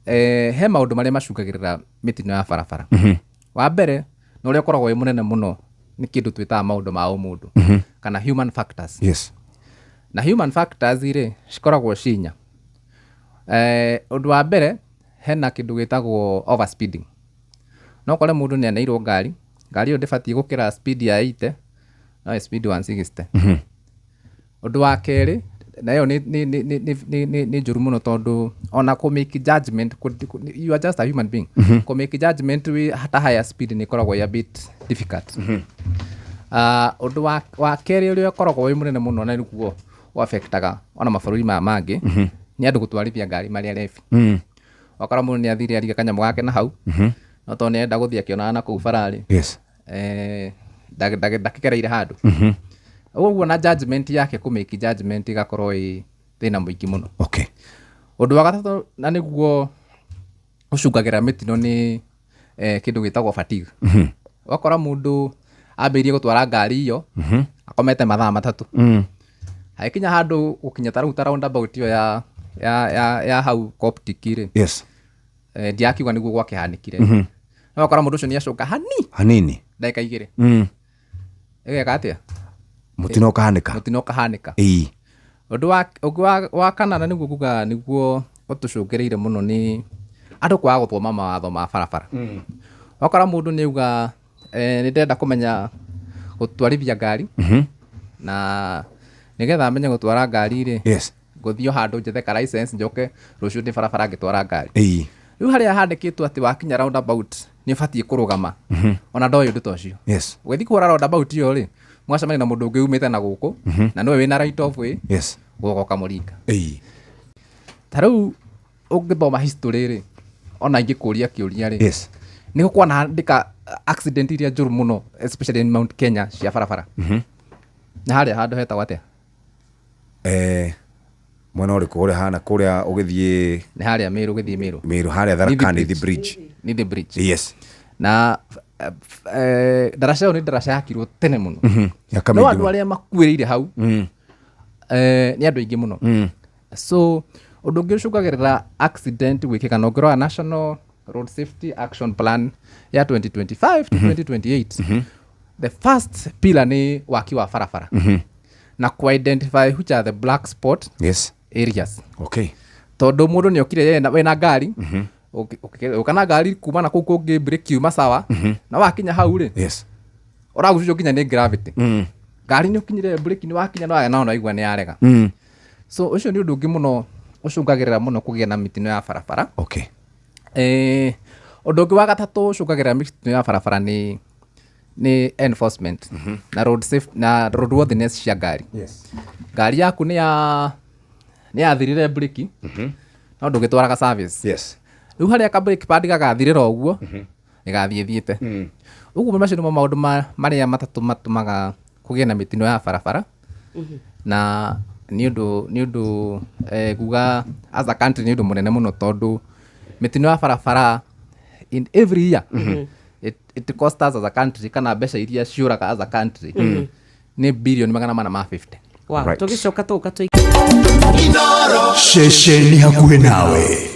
he maundu maria macungagirira mitino ya barabara. Wa mbere no ria koragwo munene muno ni kindu twitaga maundu ma umundu kana human factors. Yes. Na human factors ire cikoragwo cinya. Undu wa mbere hena kindu gitagwo overspeeding. No kore mundu ni anairwo ngari yo ndibatiĩ gukira speed ya 80 no speed 160. Undu wa keri nayo ni njuru muno tondu ona ku make judgment, you are just a human being. Ku make judgment we hata higher speed ni koragwo a bit difficult. Undu wa keri uria koragwo wi munene muno na niguo affectaga ona mabururi mangi ni andu gutwarithia ngari maria refi. Wakora mundu ni athire ariga kanyamu gake na hau no to ni enda guthia kionana na ku barari. Yes. Ndakikereire handu. Uguo na judgment yake ku make judgment igakorwo thina muingi muno. Okay. Undu wa gatatu na niguo ucungagira mitino ni kindu gitagwo fatigue. Wakora mundu ambirie gutwara ngari iyo akomete mathaa matatu. Haikinya handu gukinya ta roundabout iyo ya hau Coptic ire. Yes. Ndiakiuga niguo gwakihanikire. No wakora mundu ucio ni acunga hanini ndagika 2. Egeka atia mutino kahanika. Undu wa kana na niguo kuga niguo utucungireire muno ni andu kwaga guthoma mawatho ma barabara. Wakora mundu ni uga ni ndenda kumenya gutwarithia ngari na nigetha amenye gutwara ngari ire. Yes. Guthio handu njetheka license njoke rucio ndi barabara ngitwara ngari. Riu haria handikitwo ati wakinya roundabout ni batie kurugama. Ona ndoyo ndu tocio. Yes. Wethi kwara roundabout iyo ri mwacamani na mundu ungi umite na guku na niwe wina right of way. Yes. Gugoka muringa. Tarau ungithoma history ri ona ingikuria kiuria ri. Yes. Ni gukwa na ndika accident iria njuru muno especially in Mount Kenya cia barabara. Na haria handu hetagwo atia? Mwana uriku uri hana kuria ugithie ni haria Meru githie Meru haria Tharaka Nithi Bridge. Nithi Bridge. Yes. Na daraca ni daraca yakirwo tene muno. No andu aria makuireire hau ni andu aingi muno. So undu ungi ucungagirira accident gwikika no ngirwa National Road Safety Action Plan ya 2025 to 2028. The first pillar ni waki wa barabara. Na ku identify which are the black spot. Yes. Areas. Okay. Tondu mundu ni okire yena wena ngari ukana ngari kuma na kuku ngi break you masawa na wakinya hau ri. Yes. Uragucio kinya ni gravity. Ngari ni ukinyire break ni wakinya no igwa ni yarega. So ucio ni undu ungi muno ucungagirira muno kugia na mitino ya barabara. Okay. Undu ungi wa gatatu ucungagirira mitino ya barabara ni enforcement na road safe na roadworthiness cia ngari. Yes. Ngari yaku ni yathirire breki no ndugitwaraga service. Yes. Riu haria ka brake pad gagathirira uguo igathie thiete. Uguo macio nimo maundu maria matatu matumaga kugia na mitino ya barabara. Na ni undu guga as a country ni undu munene muno tondu mitino ya barabara in every year it costs us as a country kana mbeca iria ciuraga as a country ni bilioni 450. Wow, tugicoka tuka Shesheni hakuhe nawe.